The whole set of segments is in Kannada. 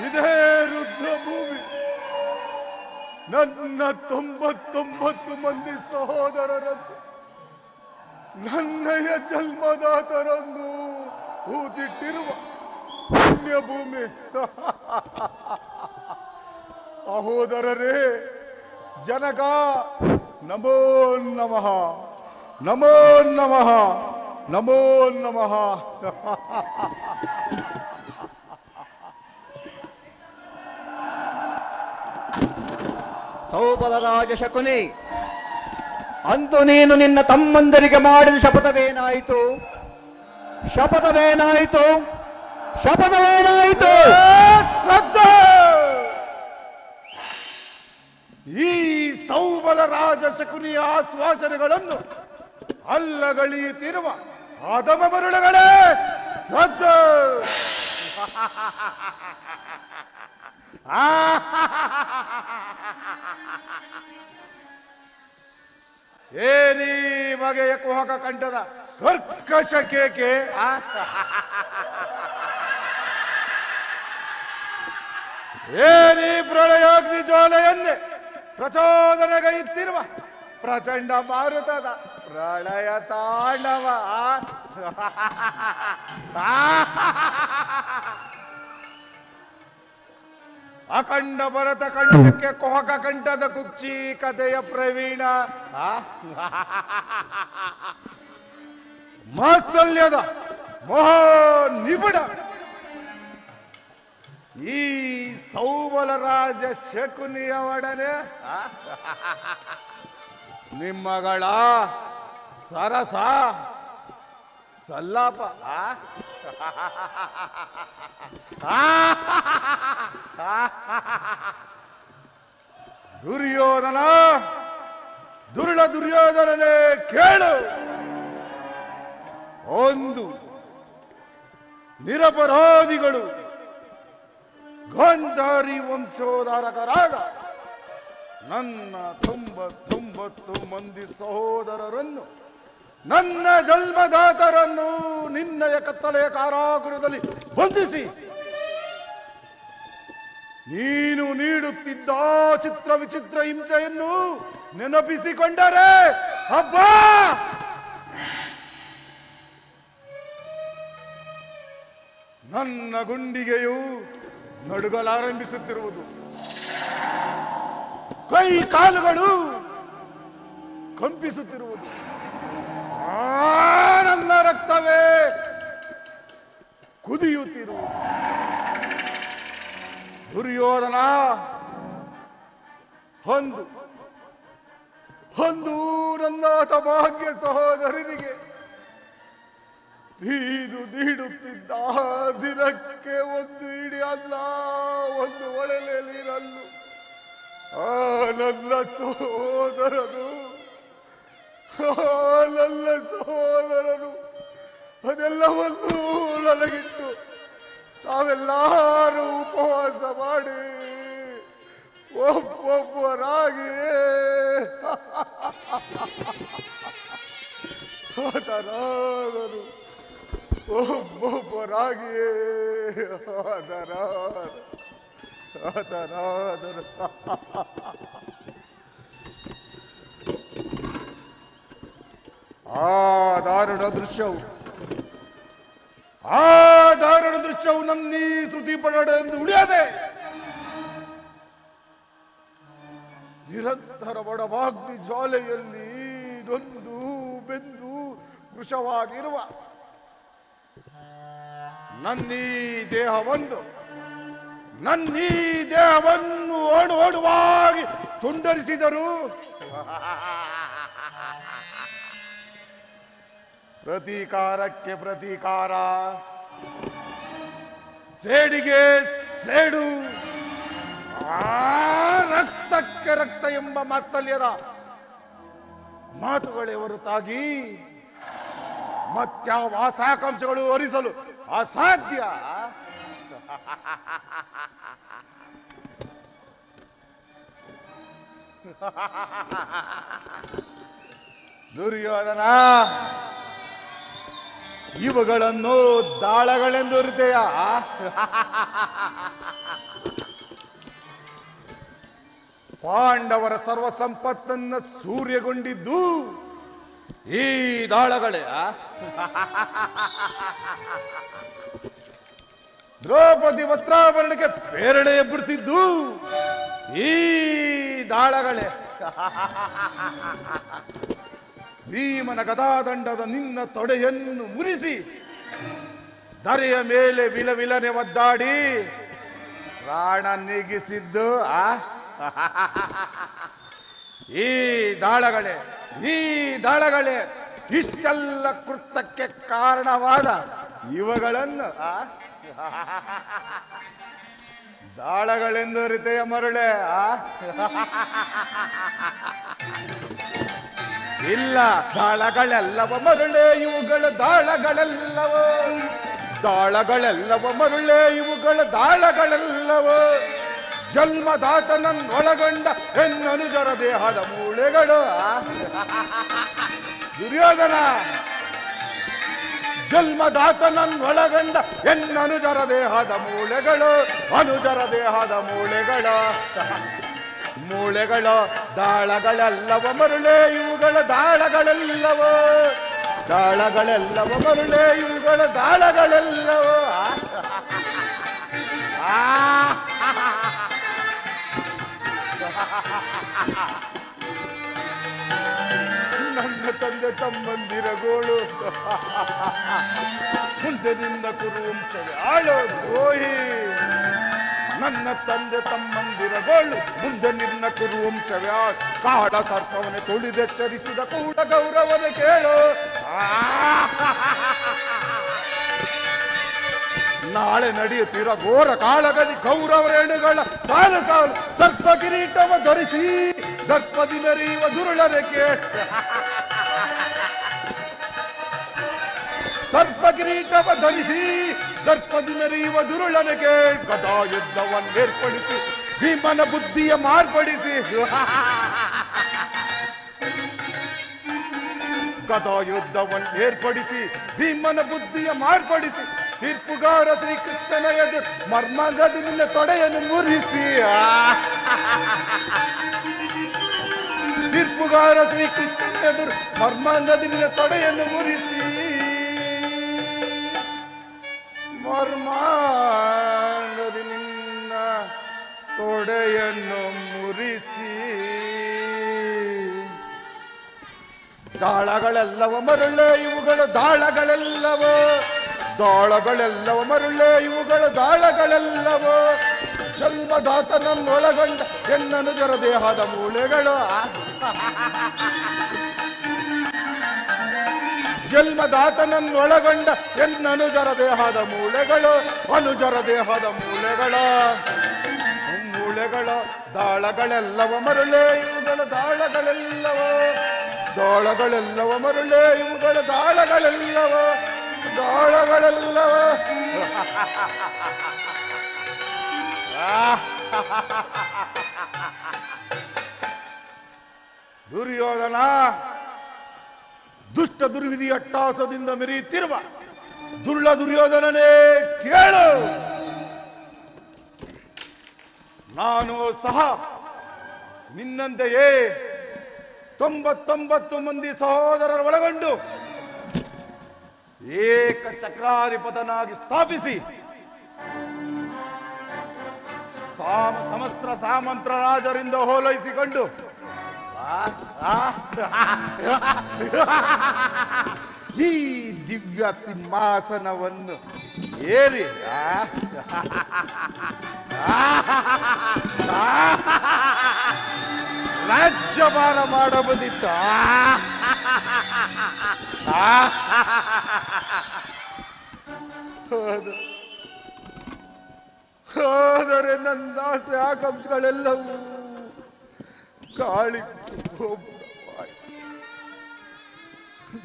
ಇದೇ ರುದ್ರ ಭೂಮಿ ನನ್ನ 99 ಮಂದಿ ಸಹೋದರರನ್ನು ನನ್ನಯ ಜನ್ಮದಾತರನ್ನು ಹೂತಿಟ್ಟಿರುವ ಪುಣ್ಯ ಭೂಮಿ. ಸಹೋದರರೇ, ಜನಕ ನಮೋ ನಮಃ, ನಮೋ ನಮಃ, ನಮೋ ನಮಃ. ಸೌಬಲರಾಜ ಶಕುನಿ, ಅಂದು ನೀನು ನಿನ್ನ ತಮ್ಮಂದರಿಗೆ ಮಾಡಿದ ಶಪಥವೇನಾಯಿತು? ಶಪಥವೇನಾಯಿತು? ಶಪಥವೇನಾಯಿತು? ಈ ಸೌಬಲರಾಜ ಶಕುನಿಯ ಆಶ್ವಾಸನೆಗಳನ್ನು ಅಲ್ಲಗಳೆಯುತ್ತಿರುವ ಆದಮ ಮರುಳುಗಳೇ ಸದ್ದ. ಏನಿ ಬಗೆಯ ಕುಹಕ ಕಂಠದ ಕರ್ಕಶ ಕೇಕೆ. ಏನಿ ಪ್ರಳಯಾಗ್ನಿ ಜ್ವಾಲೆಯನ್ನೇ ಪ್ರಚೋದನೆಗೈಯುತ್ತಿರುವ ಪ್ರಚಂಡ ಮಾರುತದ ಪ್ರಳಯ ತಾಂಡವ. ಅಖಂಡ ಭರತ ಕಂಠಕ್ಕೆ ಕುಹಕ ಕಂಠದ ಕುಕ್ಷಿ ಕಥೆಯ ಪ್ರವೀಣ. ಮಾಸ್ತಲ್ಯದ ಮಹಾ ನಿಬಿಡ ಈ ಸೌಬಲರಾಜ ಶಕುನಿಯ ಒಡನೆ ನಿಮ್ಮಗಳ ಸರಸ ಸಲ್ಲಾಪ. ದುರ್ಯೋಧನ, ದುರುಳ ದುರ್ಯೋಧನನೇ ಕೇಳು. ಒಂದು ನಿರಪರಾಧಿಗಳು ಗಾಂಧಾರಿ ವಂಶೋದ್ಧಾರಕರಾದ ನನ್ನ 99 ಮಂದಿ ಸಹೋದರರನ್ನು, ನನ್ನ ಜನ್ಮದಾತರನ್ನು ನಿನ್ನಯ ಕತ್ತಲೆಯ ಕಾರಾಗೃಹದಲ್ಲಿ ಬಂಧಿಸಿ ನೀನು ನೀಡುತ್ತಿದ್ದ ಚಿತ್ರ ವಿಚಿತ್ರ ಹಿಂಸೆಯನ್ನು ನೆನಪಿಸಿಕೊಂಡರೆ ಹಬ್ಬ ನನ್ನ ಗುಂಡಿಗೆಯು ನಡುಗಲಾರಂಭಿಸುತ್ತಿರುವುದು. ಕೈ ಕಾಲುಗಳು ಕಂಪಿಸುತ್ತಿರುವುದು. ನನ್ನ ರಕ್ತವೇ ಕುದಿಯುತ್ತಿರುವುದು. ದುರ್ಯೋಧನ, ಹೊಂದು ನನ್ನ ಭಾಗ್ಯ ಸಹೋದರನಿಗೆ ನೀನು ನೀಡುತ್ತಿದ್ದ ದಿನಕ್ಕೆ ಒಂದು ಇಡಿ ಅಲ್ಲ, ಒಂದು ಒಳಲೆ ನೀರಲ್ಲು ನನ್ನ ಸಹೋದರನು ಅದೆಲ್ಲವನ್ನೂ ನನಗಿಟ್ಟು ತಾವೆಲ್ಲರೂ ಉಪವಾಸ ಮಾಡಿ ಒಬ್ಬೊಬ್ಬರಾಗಿ ಆತರಾದರು, ಒಬ್ಬೊಬ್ಬರಾಗಿಯೇ ಆತರಾದರು. ಆ ದಾರುಣ ದೃಶ್ಯವು ನನ್ನೀ ಶ್ರುತಿ ಪಡಡೆ ಎಂದು ಉಳಿಯದೆ ನಿರಂತರ ಬಡವಾಗ್ನಿ ಜ್ವಾಲೆಯಲ್ಲಿ ನೊಂದು ಬೆಂದು ಕೃಶವಾಗಿರುವ ನನ್ನೀ ದೇಹವನ್ನು ಓಡುವಾಗಿ ತುಂಡರಿಸಿದರು. ಪ್ರತೀಕಾರಕ್ಕೆ ಪ್ರತೀಕಾರ, ಸೇಡಿಗೆ ಸೇಡು, ರಕ್ತಕ್ಕೆ ರಕ್ತ ಎಂಬ ಮಾತಲ್ಯದ ಮಾತುಗಳೇ ಹೊರತಾಗಿ ಮತ್ಯಾವ ಆಸಾಕಾಂಕ್ಷೆಗಳು ಹರಿಸಲು ಅಸಾಧ್ಯ. ದುರ್ಯೋಧನ, ಇವುಗಳನ್ನು ದಾಳಗಳೆಂದು ಇರುತ್ತೆಯ. ಪಾಂಡವರ ಸರ್ವ ಸಂಪತ್ತನ್ನ ಸೂರ್ಯಗೊಂಡಿದ್ದು ಈ ದಾಳಗಳೇ. ದ್ರೌಪದಿ ವಸ್ತ್ರಾಭರಣಕ್ಕೆ ಪ್ರೇರಣೆ ಎಬ್ಬರಿಸಿದ್ದು ಈ ದಾಳಗಳೇ. ಭೀಮನ ಗದಾದಂಡದ ನಿನ್ನ ತೊಡೆಯನ್ನು ಮುರಿಸಿ ಧರೆಯ ಮೇಲೆ ವಿಲವಿಲನೆ ಒದ್ದಾಡಿ ಪ್ರಾಣ ನೀಗಿಸಿದ್ದು ಈ ದಾಳಗಳೇ. ಈ ದಾಳಗಳೇ ಇಷ್ಟೆಲ್ಲ ಕೃತ್ಯಕ್ಕೆ ಕಾರಣವಾದ ಇವುಗಳನ್ನು ದಾಳಗಳೆಂದು ಹೃದಯ ಮರುಳೆ. ಇಲ್ಲ, ದಾಳಗಳೆಲ್ಲವ ಮರುಳೆ ಇವುಗಳ ದಾಳಗಳೆಲ್ಲವ. ದಾಳಗಳೆಲ್ಲವ ಮರುಳೆ ಇವುಗಳ ದಾಳಗಳೆಲ್ಲವ. ಜನ್ಮದಾತನನ್ನೊಳಗೊಂಡ ಹೆಣ್ಣನುಜರ ದೇಹದ ಮೂಳೆಗಳು. ದುರ್ಯೋಧನ, ಜನ್ಮದಾತನನ್ನೊಳಗೊಂಡ ಹೆಣ್ಣನುಜರ ದೇಹದ ಮೂಳೆಗಳು. ಅನುಜರ ದೇಹದ ಮೂಳೆಗಳು. ಮೂಳೆಗಳು ದಾಳಗಳೆಲ್ಲವ ಮರುಳೆ ಇವುಗಳ ದಾಳಗಳೆಲ್ಲವ. ದಾಳಗಳೆಲ್ಲವ ಮರುಳೆ ಇವುಗಳ ದಾಳಗಳೆಲ್ಲವ. ನನ್ನ ತಂದೆ ತಮ್ಮಂದಿರಗೋಳು ಮುಂದೆ ನಿನ್ನ ಕುರುವಂಶವೇ ಆಳೋ ದ್ರೋಹಿ. ನನ್ನ ತಂದೆ ತಮ್ಮಂದಿರಗೋಳು ಮುಂದೆ ನಿನ್ನ ಕುರುವಂಶವೇ ಕಾಡ ಸರ್ಪವನ್ನೇ ತುಳಿದೆಚ್ಚರಿಸಿದ ಕೂಡ ಗೌರವನ ಕೇಳು. ನಾಳೆ ನಡೆಯುತ್ತಿರೋ ಘೋರ ಕಾಳಗದಿ ಕೌರವರೇಣುಗಳ ಸಾಲು ಸಾಲು ಸರ್ಪ ಕಿರೀಟವ ಧರಿಸಿ ದರ್ಪದಿ ಮೆರೆಯುವ ದುರುಳರೆ ಕೇಳು. ಸರ್ಪ ಕಿರೀಟವ ಧರಿಸಿ ದರ್ಪದಿ ಮೆರೆಯುವ ದುರುಳನೆ ಕೇಳ್. ಗದಾ ಯುದ್ಧವನ್ನು ಏರ್ಪಡಿಸಿ ಭೀಮನ ಬುದ್ಧಿಯ ಮಾರ್ಪಡಿಸಿ. ಗದಾ ಯುದ್ಧವನ್ನು ಏರ್ಪಡಿಸಿ ಭೀಮನ ಬುದ್ಧಿಯ ಮಾರ್ಪಡಿಸಿ ತೀರ್ಪುಗಾರ ಶ್ರೀಕೃಷ್ಣನ ಎದುರು ಮರ್ಮಗದಿ ನಿನ್ನ ತೊಡೆಯನ್ನು ಮುರಿಸಿ. ತೀರ್ಪುಗಾರ ಶ್ರೀಕೃಷ್ಣನ ಎದುರು ಮರ್ಮಗದಿ ನಿನ್ನ ತೊಡೆಯನ್ನು ಮುರಿಸಿ. ಮರ್ಮಾಂಗದಿ ನಿನ್ನ ತೊಡೆಯನ್ನು ಮುರಿಸಿ. ದಾಳಗಳೆಲ್ಲವ ಮರುಳೆ ಇವುಗಳ ದಾಳಗಳೆಲ್ಲವ. ದಾಳಗಳೆಲ್ಲವ ಮರುಳೆ ಇವುಗಳ ದಾಳಗಳೆಲ್ಲವ. ಜನ್ಮದಾತನನ್ನೊಳಗೊಂಡ ಹೆಣ್ಣನುಜರ ದೇಹದ ಮೂಳೆಗಳು. ಜನ್ಮದಾತನನ್ನೊಳಗೊಂಡ ಹೆಣ್ಣನುಜರ ದೇಹದ ಮೂಳೆಗಳು. ಅನುಜರ ದೇಹದ ಮೂಳೆಗಳು. ಮೂಳೆಗಳು ದಾಳಗಳೆಲ್ಲವ ಮರುಳೆ ಇವುಗಳ ದಾಳಗಳೆಲ್ಲವ. ದಾಳಗಳೆಲ್ಲವ ಮರುಳೆ ಇವುಗಳ ದಾಳಗಳೆಲ್ಲವ. ದಾಳಗಳೆಲ್ಲವ. ದುರ್ಯೋಧನ, ದುಷ್ಟ ದುರ್ವಿಧಿ ಅಟ್ಟಾಸದಿಂದ ಮೆರೆಯುತ್ತಿರುವ ದುರ್ಳ ದುರ್ಯೋಧನನೇ ಕೇಳು. ನಾನು ಸಹ ನಿನ್ನಂತೆಯೇ 99 ಮಂದಿ ಸಹೋದರರ ಒಳಗೊಂಡು ಏಕ ಚಕ್ರಾಧಿಪತನಾಗಿ ಸ್ಥಾಪಿಸಿ ಸಮಸ್ತ ಸಾಮಂತ್ರ ರಾಜರಿಂದ ಹೋಲೈಸಿಕೊಂಡು ಈ ದಿವ್ಯ ಸಿಂಹಾಸನವನ್ನು ಏರಿ ರಾಜ್ಯಭಾರ ಮಾಡಬಹುದಿತ್ತು. ಆದರೆ ನನ್ನ ಆಸೆ ಆಕಾಂಕ್ಷೆಗಳೆಲ್ಲವೂ ಗಾಳಿ ಗೋಪುರವಾಯಿತು.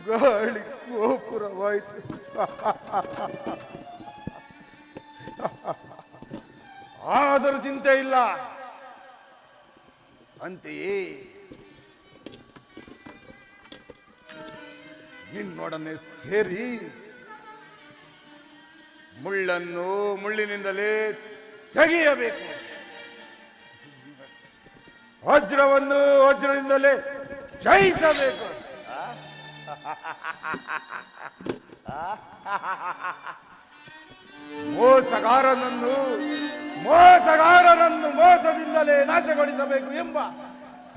ಗಾಳಿ ಗೋಪುರವಾಯಿತು. ಆದರೂ ಚಿಂತೆ ಇಲ್ಲ. ಅಂತೆಯೇ ನಿನ್ನೊಡನೆ ಸೇರಿ ಮುಳ್ಳನ್ನು ಮುಳ್ಳಿನಿಂದಲೇ ತೆಗೆಯಬೇಕು, ವಜ್ರವನ್ನು ವಜ್ರದಿಂದಲೇ ಜಯಿಸಬೇಕು. ಮೋಸಗಾರನನ್ನು ಮೋಸದಿಂದಲೇ ನಾಶಗೊಳಿಸಬೇಕು ಎಂಬ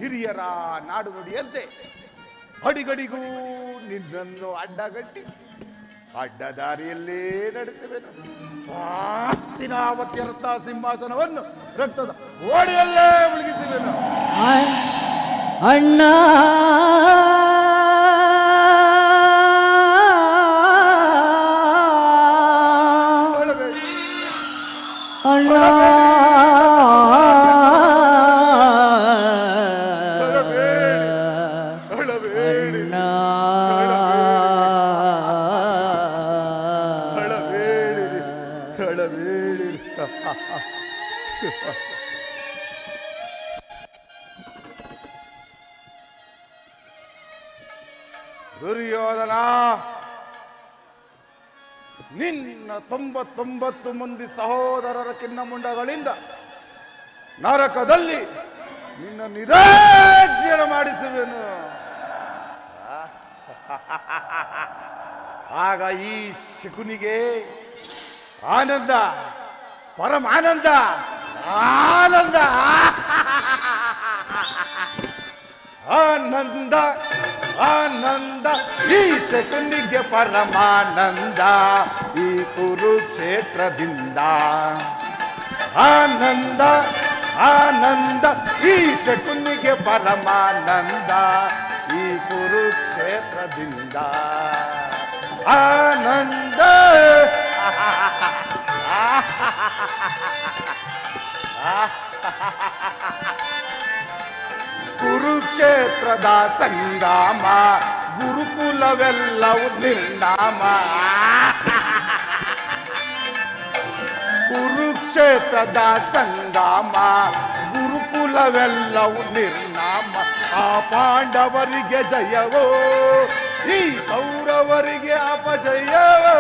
ಹಿರಿಯರ ನಾಡು ನುಡಿಯಂತೆ ಅಡಿಗಡಿಗೂ ನಿನ್ನನ್ನು ಅಡ್ಡಗಟ್ಟಿ ಅಡ್ಡದಾರಿಯಲ್ಲೇ ನಡೆಸುವೆನು. ಹಸ್ತಿನಾವತಿಯ ರತ್ನ ಸಿಂಹಾಸನವನ್ನು ರಕ್ತದ ಓಡಿಯಲ್ಲೇ ಮುಳುಗಿಸುವೆನು. ಅಣ್ಣ ಅಣ್ಣ ದುರ್ಯೋಧನ, ನಿನ್ನ 99 ಮಂದಿ ಸಹೋದರರ ಕಿನ್ನಮುಂಡಗಳಿಂದ ನರಕದಲ್ಲಿ ನಿನ್ನ ನಿರಾಜ್ಯನ ಮಾಡಿಸುವೆನು. ಆಗ ಈ ಶಕುನಿಗೆ ಆನಂದ, ಪರಮಾನಂದ, ಆನಂದ, ಆನಂದ, ಆನಂದ, ಈ ಶಕುನಿಗೆ ಪರಮಾನಂದ ಈ ಕುರುಕ್ಷೇತ್ರದಿಂದ. ಆನಂದ, ಆನಂದ, ಈ ಶಕುನಿಗೆ ಪರಮಾನಂದ ಈ ಕುರುಕ್ಷೇತ್ರದಿಂದ. ಆನಂದ. ಕುರುಕ್ಷೇತ್ರದ ಸಂಗ್ರಾಮ, ಗುರುಕುಲವೆಲ್ಲವೂ ನಿರ್ನಾಮ. ಕುರುಕ್ಷೇತ್ರದ ಸಂಗ್ರಾಮ, ಗುರುಕುಲವೆಲ್ಲವೂ ನಿರ್ನಾಮ. ಆ ಪಾಂಡವರಿಗೆ ಜಯವೋ, ಈ ಕೌರವರಿಗೆ ಅಪಜಯವೋ.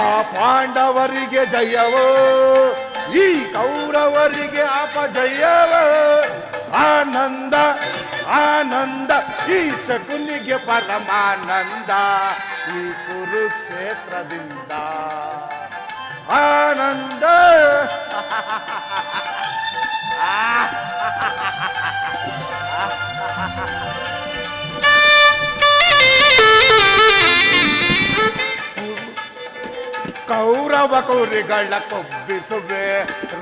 ಆ ಪಾಂಡವರಿಗೆ ಜಯವೋ, ಈ ಕೌರವರಿಗೆ ಅಪಜಯವೋ. ಆನಂದ, ಆನಂದ, ಈ ಶಕುನಿಗೆ ಪರಮಾನಂದ ಈ ಕುರುಕ್ಷೇತ್ರದಿಂದ. ಆನಂದ. ಕೌರವ ಕುರಿಗಳ ಕೊಬ್ಬಿಸುವೆ,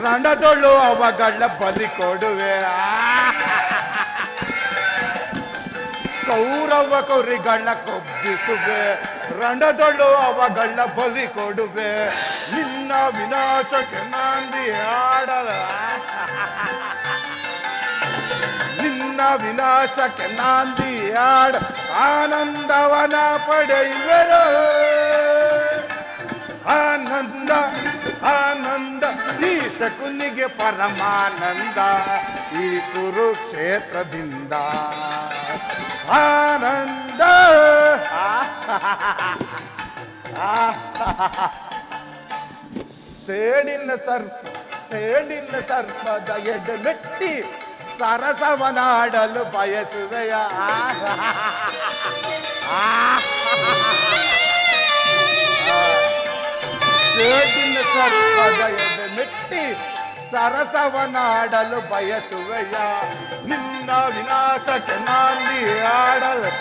ರಣದೊಳು ಅವಗಳ ಬಲಿ ಕೊಡುವೆ. ಕೌರವ ಕುರಿಗಳ ಕೊಬ್ಬಿಸುವೆ, ರಣದೊಳು ಅವಗಳ ಬಲಿ ಕೊಡುವೆ. ನಿನ್ನ ವಿನಾಶಕ್ಕೆ ನಾಂದಿ ಹಾಡವೆ, ನಿನ್ನ ವಿನಾಶಕ್ಕೆ ನಾಂದಿ ಹಾಡ ಆನಂದವನ ಪಡೆಯುವೆನು. ಆನಂದ, ಆನಂದ, ಈ ಶಕುನಿಗೆ ಪರಮಾನಂದ ಈ ಕುರುಕ್ಷೇತ್ರದಿಂದ. ಆನಂದ. ಸೇಡಿನ ಸರ್ಪದ ಎಡೆಮೆಟ್ಟಿ ಸರಸವನಾಡಲು ಬಯಸುವೆಯ. ಸೇಡಿನ ಸರ್ಪದ ಎಡೆಮೆಟ್ಟಿ ಸರಸವನಾಡಲು ಬಯಸುವೆಯ. ನಿನ್ನ ವಿನಾಶಕ್ಕೆ ನಾಂದಿ ಆಡಲು,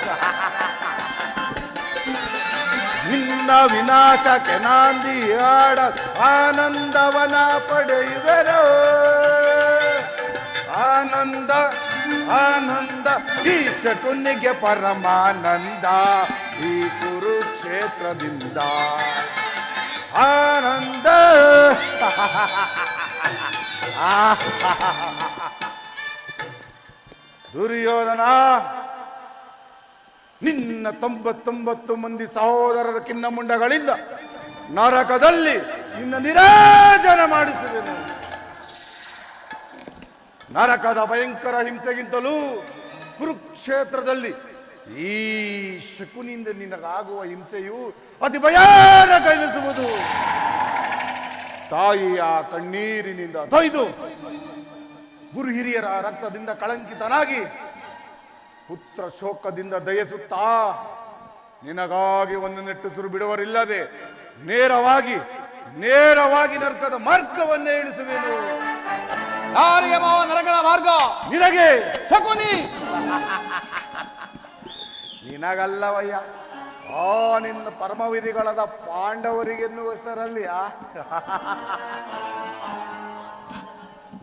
ನಿನ್ನ ವಿನಾಶಕ್ಕೆ ನಾಂದಿ ಆಡ ಆನಂದವನ ಪಡೆಯುವೆನು. ಆನಂದ, ಆನಂದ, ಈ ಶಕುನಿಗೆ ಪರಮಾನಂದ ಈ ಕುರುಕ್ಷೇತ್ರದಿಂದ. ಆನಂದ. ದುರ್ಯೋಧನ, ನಿನ್ನ 99 ಮಂದಿ ಸಹೋದರರ ಕಿನ್ನಮುಂಡಗಳಿಂದ ನರಕದಲ್ಲಿ ನಿನ್ನ ನಿರಾಜನ ಮಾಡಿಸುವೆನು. ನರಕದ ಭಯಂಕರ ಹಿಂಸೆಗಿಂತಲೂ ಕುರುಕ್ಷೇತ್ರದಲ್ಲಿ ಈ ಶಕುನಿಂದ ನಿನಗಾಗುವ ಹಿಂಸೆಯು ಅತಿ ಭಯಾನಕ ಎನಿಸುವುದು. ತಾಯಿಯ ಕಣ್ಣೀರಿನಿಂದ ತೊಯ್ದು ಗುರು ಹಿರಿಯರ ರಕ್ತದಿಂದ ಕಳಂಕಿತನಾಗಿ ಪುತ್ರ ಶೋಕದಿಂದ ದಯಸುತ್ತಾ ನಿನಗಾಗಿ ಒಂದು ನೆಟ್ಟುಸಿರು ಬಿಡುವರಿಲ್ಲದೆ ನೇರವಾಗಿ ನರಕದ ಮಾರ್ಗವನ್ನೇ ಇಳಿಸುವೆನು. ಯಾರಿಗೆ ಮಾವ ನರಕದ ಮಾರ್ಗ? ನಿನಗೆ ಶಕುನಿ. ನಿನಗಲ್ಲವಯ್ಯ, ಆ ನಿನ್ನ ಪರಮವಿಧಿಗಳಾದ ಪಾಂಡವರಿಗೆನ್ನುವಷ್ಟರಲ್ಲಿ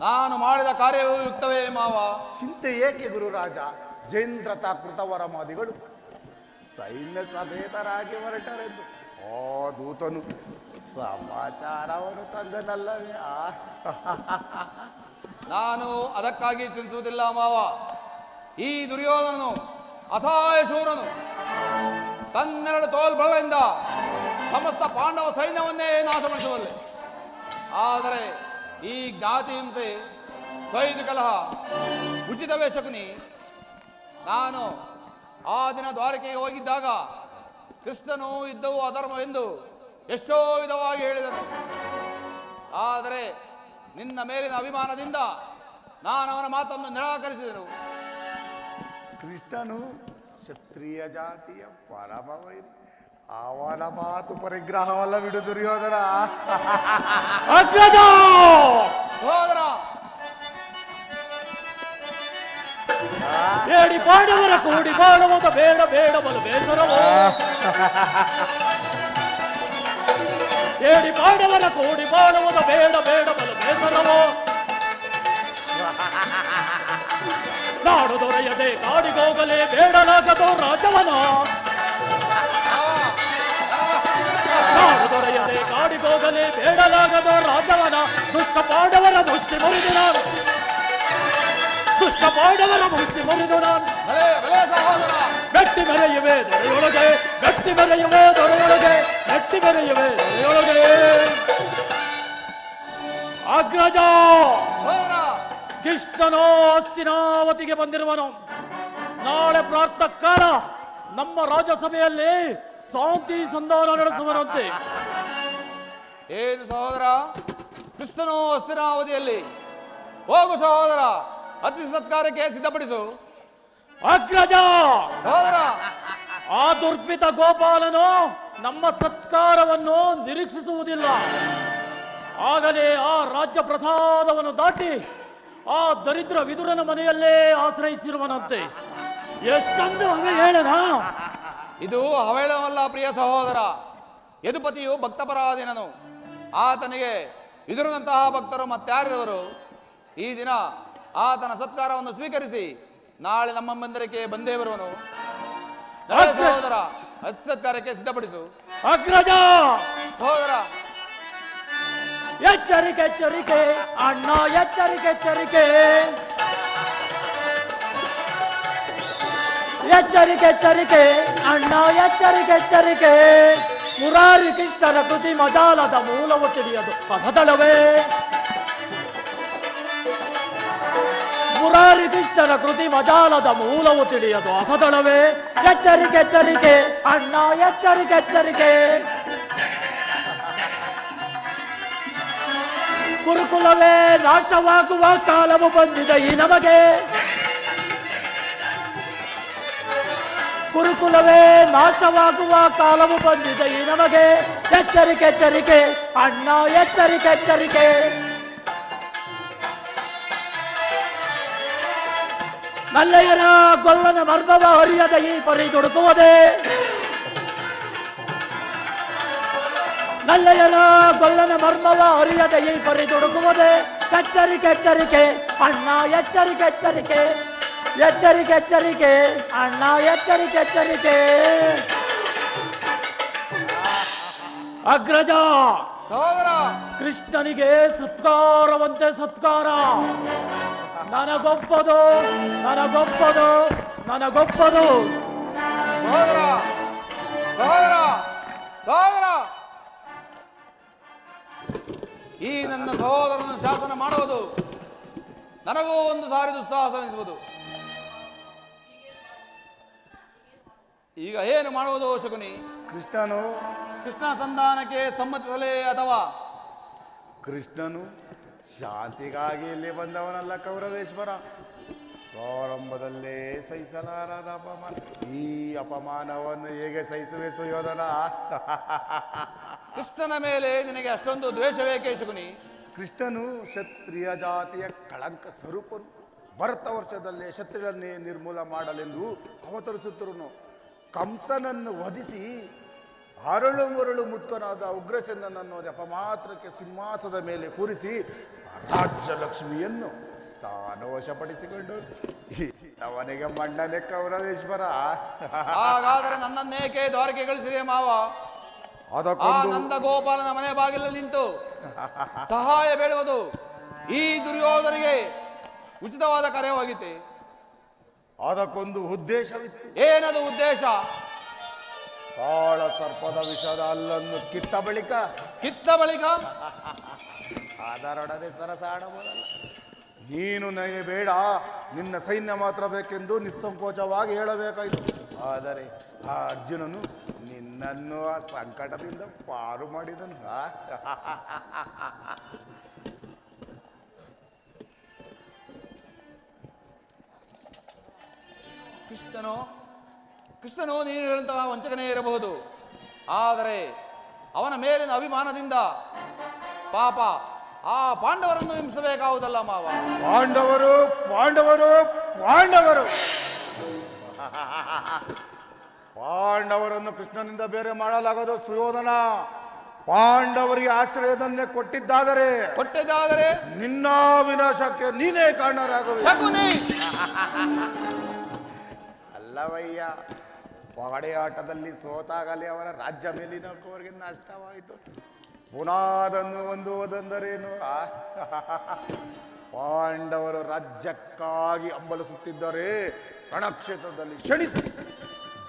ನಾನು ಮಾಡಿದ ಕಾರ್ಯವೂ ಯುಕ್ತವೇ ಮಾವ. ಚಿಂತೆ ಏಕೆ ಗುರುರಾಜ? ಜೇಂದ್ರತ ಕೃತವರಮಾದಿಗಳು ಸೈನ್ಯ ಸಮೇತರಾಗಿ ಹೊರಟರೆಂದು ಆ ದೂತನು ಸಮಾಚಾರವನ್ನು ತಂದನಲ್ಲವೇ? ನಾನು ಅದಕ್ಕಾಗಿ ಚಿಂತಿಸುವುದಿಲ್ಲ ಮಾವ. ಈ ದುರ್ಯೋಧನನು ಅಸಹಾಯ ಶೂರನು ತನ್ನೆರಡು ತೋಲ್ಬಲದಿಂದ ಸಮಸ್ತ ಪಾಂಡವ ಸೈನ್ಯವನ್ನೇ ನಾಶಪಡಿಸುವಲ್ಲಿ. ಆದರೆ ಈ ಜ್ಞಾತಿ ಹಿಂಸೆ, ಸ್ವೈದು ಕಲಹ ಉಚಿತವೇ ಶಕುನಿ? ನಾನು ಆ ದಿನ ದ್ವಾರಕೆಗೆ ಹೋಗಿದ್ದಾಗ ಕೃಷ್ಣನು ಯುದ್ಧವು ಅಧರ್ಮವೆಂದು ಎಷ್ಟೋ ವಿಧವಾಗಿ ಹೇಳಿದನು. ಆದರೆ ನಿನ್ನ ಮೇಲಿನ ಅಭಿಮಾನದಿಂದ ನಾನು ಅವನ ಮಾತನ್ನು ನಿರಾಕರಿಸಿದೆನು. ಕೃಷ್ಣನು ಕ್ಷತ್ರಿಯ ಜಾತಿಯ ಪರಮವೈರಿ, ಅವನ ಮಾತು ಪರಿಗ್ರಹವಲ್ಲ ಬಿಡು ದುರ್ಯೋಧನ. ಸಹೋದರ, ಏಡಿ ಪಾಂಡವರ ಕೂಡಿ ಬಾಳುವುದ ಬೇಡ ಬೇಡ ಬಲು ಬೇಸರವೋ. ಏಡಿ ಪಾಂಡವರ ಕೂಡಿ ಬಾಳುವುದ ಬೇಡ ಬೇಡ ಬಲು ಬೇಸರವೋ. ನಾಡು ದೊರೆಯದೆ ಕಾಡಿಗೋಗಲೇ ಬೇಡಲಾಗದೋ ರಾಜವನ. ನಾಡು ದೊರೆಯದೆ ಕಾಡಿಗೋಗಲೇ ಬೇಡಲಾಗದೋ ರಾಜವನ. ದುಷ್ಟ ಪಾಂಡವರ ಮುಷ್ಟಿ ಮುರಿದು ನಾನು ಸಹೋದರ, ಗಟ್ಟಿ ಮೆರೆಯುವೆ ದೊರೆಯೊಳಗೆ, ಗಟ್ಟಿ ಮೆರೆಯುವೆ ದೊರೆಯೊಳಗೆ, ಗಟ್ಟಿ ಮೆರೆಯುವೆ ದೊರೆಯೊಳಗೆ. ಅಗ್ರಜ, ಸಹೋದರ, ಕೃಷ್ಣನೋ ಹಸ್ತಿನಾವತಿಗೆ ಬಂದಿರುವನು. ನಾಳೆ ಪ್ರಾತಃ ಕಾಲ ನಮ್ಮ ರಾಜ್ಯಸಭೆಯಲ್ಲಿ ಶಾಂತಿ ಸಂಧಾನ ನಡೆಸುವರಂತೆ. ಏನು ಸಹೋದರ? ಕೃಷ್ಣನು ಹಸ್ತಿನಾವತಿಯಲ್ಲಿ? ಹೋಗು ಸಹೋದರ, ಅತಿಥಿ ಸತ್ಕಾರಕ್ಕೆ ಸಿದ್ಧಪಡಿಸು. ಅಗ್ರಜ, ಸಹೋದರ, ಆ ದುರ್ಭಿತ ಗೋಪಾಲನು ನಮ್ಮ ಸತ್ಕಾರವನ್ನು ನಿರೀಕ್ಷಿಸುವುದಿಲ್ಲ. ಆಗಲೇ ಆ ರಾಜ್ಯ ಪ್ರಸಾದವನ್ನು ದಾಟಿ ಆ ದರಿದ್ರ ವಿದುರನ ಮನೆಯಲ್ಲೇ ಆಶ್ರಯಿಸಿರುವನಂತೆ. ಎಷ್ಟೊಂದು ಅವೇ ಹೇಳನ. ಇದು ಹವೇಳವಲ್ಲ ಪ್ರಿಯ ಸಹೋದರ. ಯದುಪತಿಯು ಭಕ್ತಪರಾಧೀನನು. ಆತನಿಗೆ ವಿದುರನಂತಹ ಭಕ್ತರು ಮತ್ತಾರಿರುವರು? ಈ ದಿನ ಆತನ ಸತ್ಕಾರವನ್ನು ಸ್ವೀಕರಿಸಿ ನಾಳೆ ನಮ್ಮ ಮಂದಿರಕ್ಕೆ ಬಂದೇ ಬರುವನು. ಸಹೋದರ, ಅತಿ ಸತ್ಕಾರಕ್ಕೆ ಸಿದ್ಧಪಡಿಸು. ಅಗ್ರಜ, ಸಹೋದರ, ಎಚ್ಚರಿಕೆ ಎಚ್ಚರಿಕೆ ಅಣ್ಣ, ಎಚ್ಚರಿಕೆ ಎಚ್ಚರಿಕೆ, ಎಚ್ಚರಿಕೆ ಎಚ್ಚರಿಕೆ ಅಣ್ಣ, ಎಚ್ಚರಿಕೆ ಎಚ್ಚರಿಕೆ. ಮುರಾರಿ ಕೃಷ್ಣನ ಕೃತಿ ಮಜಾಲದ ಮೂಲವು ತಿಳಿಯದು ಹೊಸದಳವೇ. ಮುರಾರಿ ಕೃಷ್ಣನ ಕೃತಿ ಮಜಾಲದ ಮೂಲವು ತಿಳಿಯದು ಹೊಸದಳವೇ. ಎಚ್ಚರಿಕೆ ಎಚ್ಚರಿಕೆ ಅಣ್ಣ, ಎಚ್ಚರಿಕೆ ಎಚ್ಚರಿಕೆ. ಗುರುಕುಲವೇ ನಾಶವಾಗುವ ಕಾಲವು ಬಂದಿದೆ ಈ ನಮಗೆ. ಗುರುಕುಲವೇ ನಾಶವಾಗುವ ಕಾಲವು ಬಂದಿದೆ ಈ ನಮಗೆ. ಎಚ್ಚರಿಕೆ ಎಚ್ಚರಿಕೆ ಅಣ್ಣ, ಎಚ್ಚರಿಕೆ ಎಚ್ಚರಿಕೆ. ಮಲ್ಲೆಯರ ಗೊಲ್ಲನ ಮರ್ಮವ ಹರಿಯದ ಈ ಪರಿ ದುಡುಕುವುದೇ. ಮಲ್ಲೆಯರ ಗೊಲ್ಲನ ಮರ್ಮವ ಹರಿಯದ ಈ ಪರಿ ದುಡುಕುವುದೇ. ಎಚ್ಚರಿಕೆ ಎಚ್ಚರಿಕೆ ಅಣ್ಣ, ಎಚ್ಚರಿಕೆ ಎಚ್ಚರಿಕೆ, ಎಚ್ಚರಿಕೆ ಎಚ್ಚರಿಕೆ ಅಣ್ಣ, ಎಚ್ಚರಿಕೆ ಎಚ್ಚರಿಕೆ. ಅಗ್ರಜ, ಸಹೋದರ, ಕೃಷ್ಣನಿಗೆ ಸತ್ಕಾರವಂತೆ ಸತ್ಕಾರ. ನನಗೊಪ್ಪದು ನನಗೊಪ್ಪದು ನನಗೊಪ್ಪದು. ಸಹೋದರ, ಸಹೋದರ, ಸಹೋದರ, ಈ ನನ್ನ ಸಹೋದರನ ಶಾಸನ ಮಾಡುವುದು ನನಗೂ ಒಂದು ಸಾರಿ ದುಸ್ಸಾಹಸವೆನಿಸುವುದು. ಈಗ ಏನು ಮಾಡುವುದು ಶಕುನಿ? ಕೃಷ್ಣನು ಕೃಷ್ಣ ಸಂಧಾನಕ್ಕೆ ಸಮ್ಮತಿಸಲೇ ಅಥವಾ ಕೃಷ್ಣನು ಶಾಂತಿಗಾಗಿ ಇಲ್ಲಿ ಬಂದವನಲ್ಲ ಕೌರವೇಶ್ವರ. ಪ್ರಾರಂಭದಲ್ಲೇ ಸಹಿಸಲಾರದ ಅಪಮಾನ. ಈ ಅಪಮಾನವನ್ನು ಹೇಗೆ ಸಹಿಸುವೆ ಸುಯೋಧನ? ಕೃಷ್ಣನ ಮೇಲೆ ನಿನಗೆ ಅಷ್ಟೊಂದು ದ್ವೇಷವೇಕೆ ಶಕುನಿ? ಕೃಷ್ಣನು ಕ್ಷತ್ರಿಯ ಜಾತಿಯ ಕಳಂಕ ಸ್ವರೂಪನು. ಭರತ ವರ್ಷದಲ್ಲೇ ಕ್ಷತ್ರಿಯರನ್ನೇ ನಿರ್ಮೂಲ ಮಾಡಲೆಂದು ಅವತರಿಸುತ್ತಿರುವನು. ಕಂಸನನ್ನು ವಧಿಸಿ ಅರಳು ಮರಳು ಮುತ್ಕನಾದ ಉಗ್ರಸೇನನನ್ನು ಅಪಮಾತ್ರಕ್ಕೆ ಸಿಂಹಾಸನದ ಮೇಲೆ ಕೂರಿಸಿ ರಾಜ್ಯಲಕ್ಷ್ಮಿಯನ್ನು ತಾನು ವಶಪಡಿಸಿಕೊಂಡು ಅವನಿಗೆ ಮಣ್ಣನೆ ಕೌರವೇಶ್ವರ. ಹಾಗಾದರೆ ನನ್ನನ್ನೇಕೆ ದ್ವಾರಕೆ ಗಳಿಸಿದೆ ಮಾವ? ಆ ಅದಕ್ಕೊಂದು ನಂದ ಗೋಪಾಲನ ಮನೆ ಬಾಗಿಲಲ್ಲಿ ನಿಂತು ಸಹಾಯ ಬೇಡುವುದು ಈ ದುರ್ಯೋಧನಿಗೆ ಉಚಿತವಾದ ಕಾರ್ಯವಾಗಿದೆ. ಅದಕ್ಕೊಂದು ಉದ್ದೇಶವಿತ್ತು. ಏನದು ಉದ್ದೇಶ? ಕಾಳ ಸರ್ಪದ ವಿಷದ ಅಲ್ಲನ್ನು ಕಿತ್ತ ಬಳಿಕ ಅದರೊಡನೆ ಸರಸಾಡಬಹುದಲ್ಲ. ನೀನು ನನಗೆ ಬೇಡ, ನಿನ್ನ ಸೈನ್ಯ ಮಾತ್ರ ಬೇಕೆಂದು ನಿಸ್ಸಂಕೋಚವಾಗಿ ಹೇಳಬೇಕಾಯಿತು. ಆದರೆ ಆ ಅರ್ಜುನನು ನಿನ್ನನ್ನು ಆ ಸಂಕಟದಿಂದ ಪಾರು ಮಾಡಿದನು. ಕೃಷ್ಣನು ನೀನು ಹೇಳುವಂತಹ ವಂಚಕನೇ ಇರಬಹುದು. ಆದರೆ ಅವನ ಮೇಲಿನ ಅಭಿಮಾನದಿಂದ ಪಾಪ ಆ ಪಾಂಡವರನ್ನು ಹಿಂಸಬೇಕಾಗುವುದಲ್ಲ ಮಾವ. ಪಾಂಡವರು ಪಾಂಡವರು ಪಾಂಡವರು ಪಾಂಡವರನ್ನು ಕೃಷ್ಣನಿಂದ ಬೇರೆ ಮಾಡಲಾಗದು ಸುಯೋಧನ. ಪಾಂಡವರಿಗೆ ಆಶ್ರಯದನ್ನೇ ಕೊಟ್ಟಿದ್ದಾದರೆ ನಿನ್ನ ವಿನಾಶಕ್ಕೆ ನೀನೇ ಕಾರಣರಾಗುವೆ. ಅಲ್ಲವಯ್ಯ, ಪಗಡೆಯಾಟದಲ್ಲಿ ಸೋತಾಗಲಿ ಅವರ ರಾಜ್ಯ ಮೇಲಿನವರಿಗೆ ನಷ್ಟವಾಯಿತು. ಪುನಃ ಅದನ್ನು ಹೊಂದುವುದೆಂದರೇನು? ಪಾಂಡವರು ರಾಜ್ಯಕ್ಕಾಗಿ ಹಂಬಲಿಸುತ್ತಿದ್ದರೆ ರಣಕ್ಷೇತ್ರದಲ್ಲಿ ಕ್ಷಣಿಸಿ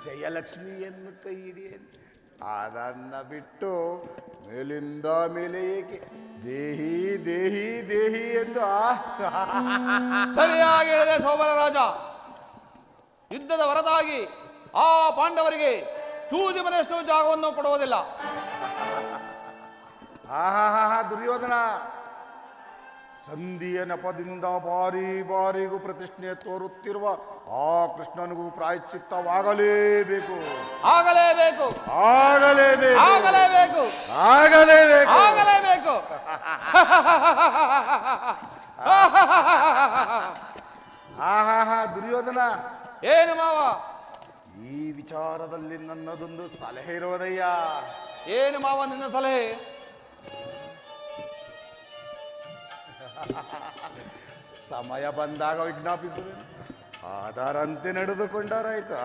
ಜಯಲಕ್ಷ್ಮಿಯನ್ನು ಕೈ ಹಿಡಿಯಲಿ. ಅದನ್ನ ಬಿಟ್ಟು ಮೇಲಿಂದ ಮೇಲೆ ಏಕೆ ದೇಹಿ ದೇಹಿ ದೇಹಿ ಎಂದು ಸರಿಯಾಗಿ ಹೇಳಿದೆ ಸೋಮರ ರಾಜ. ಯುದ್ಧದ ಹೊರತಾಗಿ ಆ ಪಾಂಡವರಿಗೆ ಸೂಜಿ ಮನೆಯಷ್ಟು ಜಾಗವನ್ನು ಕೊಡುವುದಿಲ್ಲ. ದುರ್ಯೋಧನ, ಸಂಧಿಯ ನೆಪದಿಂದ ಬಾರಿ ಬಾರಿಗೂ ಪ್ರತಿಷ್ಠೆ ತೋರುತ್ತಿರುವ ಆ ಕೃಷ್ಣನಿಗೂ ಪ್ರಾಯಶ್ಚಿತ್ತವಾಗಲೇಬೇಕು. ಆಗಲೇಬೇಕು ಆಗಲೇಬೇಕು ಆಗಲೇಬೇಕು ಆಗಲೇಬೇಕು ಆಗಲೇಬೇಕು. ದುರ್ಯೋಧನ, ಏನು ಮಾವ? ಈ ವಿಚಾರದಲ್ಲಿ ನನ್ನದೊಂದು ಸಲಹೆ ಇರುವುದಯ್ಯ. ಏನು ಮಾವ ನಿನ್ನ ಸಲಹೆ? ಸಮಯ ಬಂದಾಗ ವಿಜ್ಞಾಪಿಸುವೆನು, ಅದರಂತೆ ನಡೆದುಕೊಂಡರಾಯ್ತು.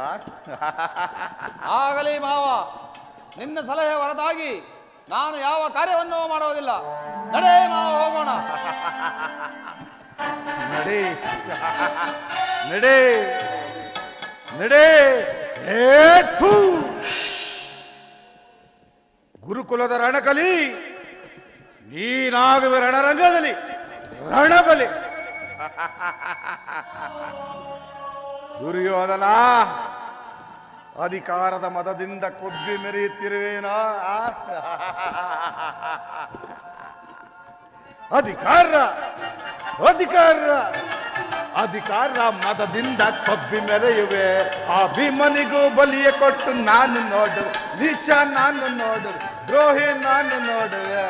ಆಗಲಿ ಮಾವ, ನಿನ್ನ ಸಲಹೆ ಹೊರತಾಗಿ ನಾನು ಯಾವ ಕಾರ್ಯವನ್ನು ಮಾಡುವುದಿಲ್ಲ. ನಡೆ ಮಾವ, ಹೋಗೋಣ. ನಡೆ ನಡೆ ನಡೆ. ಗುರುಕುಲದ ರಣಕಲಿ ನೀನಾಗುವೆ ರಣರಂಗದಲ್ಲಿ ರಣಬಲಿ. ದುರ್ಯೋಧನ, ಅಧಿಕಾರದ ಮದದಿಂದ ಕೊಬ್ಬಿ ಮೆರೆಯುತ್ತಿರುವೇನೋ? ಅಧಿಕಾರ ಅಧಿಕಾರ ಅಧಿಕಾರ ಮದದಿಂದ ಕೊಬ್ಬಿ ಮೆರೆಯುವೆ. ಆ ಭೀಮನಿಗೂ ಬಲಿಯ ಕೊಟ್ಟು ನಾನು ನೋಡು, ನೀಚ ನಾನು ನೋಡು, ದ್ರೋಹಿ ನಾನು ನೋಡುವೆ.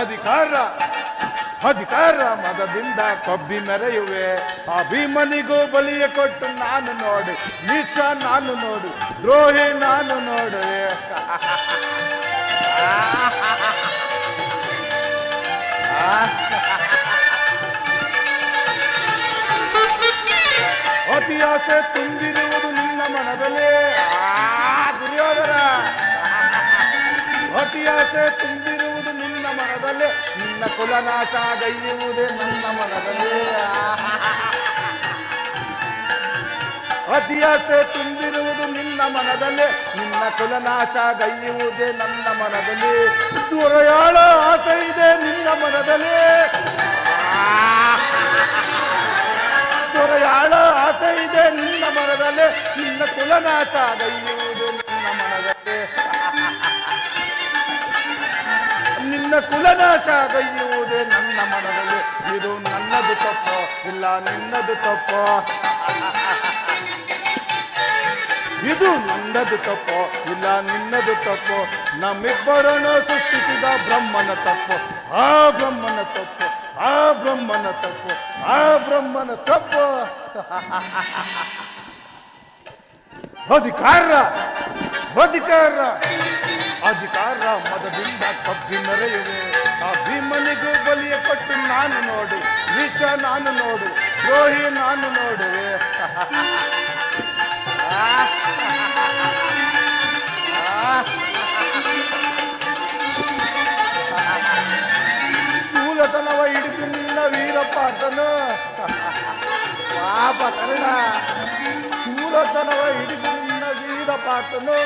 ಅಧಿಕಾರ ಅಧಿಕಾರ ಮದದಿಂದ ಕೊಬ್ಬಿ ಮೆರೆಯುವೆ. ಆ ಭೀಮನಿಗೂ ಬಲಿಯ ಕೊಟ್ಟು ನಾನು ನೋಡು, ನೀಚ ನಾನು ನೋಡು, ದ್ರೋಹಿ ನಾನು ನೋಡುವೆ. ಅತಿ ಆಸೆ ತುಂಬಿರುವುದು ನಿನ್ನ ಮನದಲ್ಲಿ ದುರ್ಯೋಧನ. ಅತಿ ಆಸೆ ತುಂಬಿರುವುದು ನಿನ್ನ ಮನದಲ್ಲಿ, ನಿನ್ನ ಕುಲನಾಶ ಗೈಯುವುದೇ ನನ್ನ ಮನದಲ್ಲಿ. ಅತಿ ಆಸೆ ತುಂಬಿರುವುದು ನಿನ್ನ ಮನದಲ್ಲಿ, ನಿನ್ನ ಕುಲನಾಶ ಗೈಯುವುದೇ ನನ್ನ ಮನದಲ್ಲಿ. ದೂರಯಾಳ ಆಸೆ ಇದೆ ನಿನ್ನ ಮನದಲ್ಲಿ, ದೊರೆಯಾಳ ಆಸೆ ಇದೆ ನಿನ್ನ ಮನದಲ್ಲಿ, ನಿನ್ನ ಕುಲನಾಶ ಗೈಯುವುದು ನನ್ನ ಮನದಲ್ಲಿ. ನಿನ್ನ ಕುಲನಾಶ ಗೈಯುವುದೇ ನನ್ನ ಮನದಲ್ಲಿ. ಇದು ನನ್ನದು ತಪ್ಪು ಇಲ್ಲ ನಿನ್ನದು ತಪ್ಪು, ಇದು ನನ್ನದು ತಪ್ಪು ಇಲ್ಲ ನಿನ್ನದು ತಪ್ಪು. ನಮ್ಮಿಬ್ಬರನ್ನು ಸೃಷ್ಟಿಸಿದ ಬ್ರಹ್ಮನ ತಪ್ಪು, ಆ ಬ್ರಹ್ಮನ ತಪ್ಪು, ಆ ಬ್ರಹ್ಮನ ತಪ್ಪು, ಆ ಬ್ರಹ್ಮನ ತಪ್ಪು. ಅಧಿಕಾರ ಅಧಿಕಾರ ಅಧಿಕಾರ ಮದದಿಂದ ಕಬ್ಬಿ ಮೆರೆಯುವೆ. ಆ ಭೀಮನಿಗೂ ಬಲಿಯ ಕೊಟ್ಟು ನಾನು ನೋಡು, ನೀಚ ನಾನು ನೋಡು, ದ್ರೋಹಿ ನಾನು ನೋಡುವೆ. ಶೂಲತನವ ಹಿಡಿದು ನಿನ್ನ ವೀರಪಾಟನು, ಪಾಪ ಕರ್ಣ, ಶೂಲತನವ ಹಿಡಿದು ನಿನ್ನ ವೀರಪಾಟನು,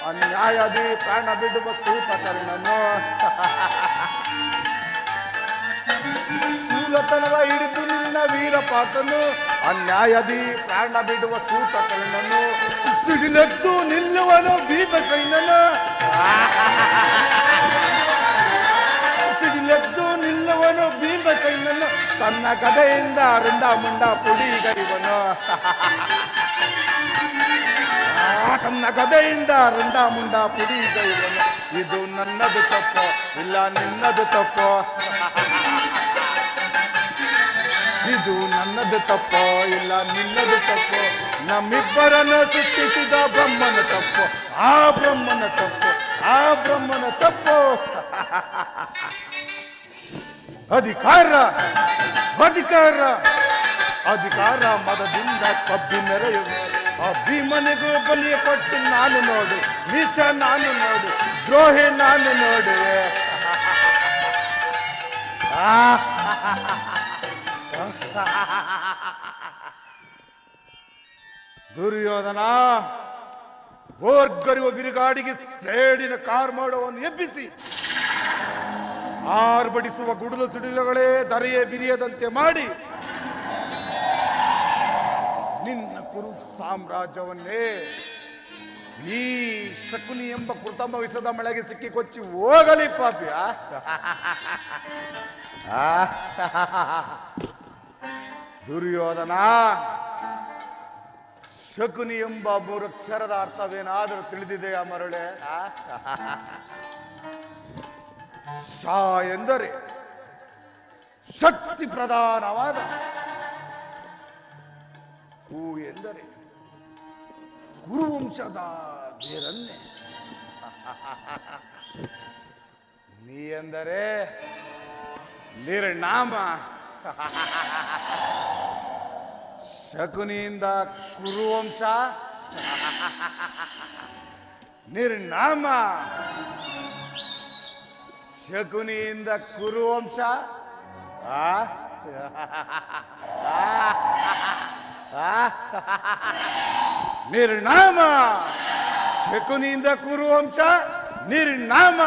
ಅನ್ಯಾಯದಿ ಪ್ರಾಣ ಬಿಡುವ ಸೂತಕರ್ಣನು. ಶೂಲತನವ ಹಿಡಿದು ನಿನ್ನ ವೀರಪಾಟನು, ಅನ್ಯಾಯದಿ ಪ್ರಾಣ ಬಿಡುವ ಸೂತಕರ್ಣನು. ಸಿಡಿಲೆದ್ದು ನಿಲ್ಲುವನು ಭೀಮಸೈನನು, ಸಿಡಿಲೆದ್ದು ನಿಲ್ಲುವನು ಭೀಮಸೈನನು. ತನ್ನ ಗದೆಯಿಂದ ರುಂಡ ಮುಂಡ ಪುಡಿಗೈವನು, ತನ್ನ ಗದೆಯಿಂದ ರುಂಡ ಮುಂಡ ಪುಡಿಗೈವನು. ಇದು ನನ್ನದು ತಪ್ಪು ಇಲ್ಲ ನಿನ್ನದು ತಪ್ಪು, ಇದು ನನ್ನದು ತಪ್ಪು ಇಲ್ಲ ನಿನ್ನದು ತಪ್ಪು. ನಮ್ಮಿಬ್ಬರನ್ನು ಸೃಷ್ಟಿಸಿದ ಬ್ರಹ್ಮನ ತಪ್ಪು, ಆ ಬ್ರಹ್ಮನ ತಪ್ಪು, ಆ ಬ್ರಹ್ಮನ ತಪ್ಪು. ಅಧಿಕಾರ ಅಧಿಕಾರ ಅಧಿಕಾರ ಮದದಿಂದ ಕಬ್ಬಿ ಮೆರೆಯುವೆ. ಆ ಭೀಮನಿಗೂ ಬಲಿಯ ಕೊಟ್ಟು ನಾನು ನೋಡು, ನೀಚ ನಾನು ನೋಡು, ದ್ರೋಹಿ ನಾನು ನೋಡುವೆ. ದುರ್ಯೋಧನ ಓರ್ಗರಿವ ಬಿರುಗಾಡಿಗೆ ಸೇಡಿನ ಕಾರ್ ಮಾಡೋವನ್ನು ಎಬ್ಬಿಸಿ, ಆರ್ಭಡಿಸುವ ಗುಡುಲು ಸಿಡಿಲುಗಳೇ ಧರೆಯೇ ಬಿರಿಯದಂತೆ ಮಾಡಿ, ನಿನ್ನ ಕುರು ಸಾಮ್ರಾಜ್ಯವನ್ನೇ ಈ ಶಕುನಿ ಎಂಬ ಕೃತಮ ವಿಷದ ಮಳೆಗೆ ಸಿಕ್ಕಿ ಕೊಚ್ಚಿ ಹೋಗಲಿ ಪಾಪಿಯ. ದುರ್ಯೋಧನ, ಶಕುನಿ ಎಂಬ ಮೂರಕ್ಷರದ ಅರ್ಥವೇನಾದರೂ ತಿಳಿದಿದೆಯಾ ಮರಳೆ? ಶಾ ಎಂದರೆ ಶಕ್ತಿ ಪ್ರಧಾನವಾದ, ಕು ಎಂದರೆ ಕುರುವಂಶದ ಬೇರನ್ನೇ, ನೀ ಎಂದರೆ ನಿರ್ನಾಮ. ಶಕುನಿಯಿಂದ ಕುರುವಂಶ, ನಿರ್ನಾಮ. ಶಕುನಿಯಿಂದ ಕುರುವಂಶ, ನಿರ್ನಾಮ. ಶಕುನಿಯಿಂದ ಕುರುವಂಶ, ನಿರ್ನಾಮ.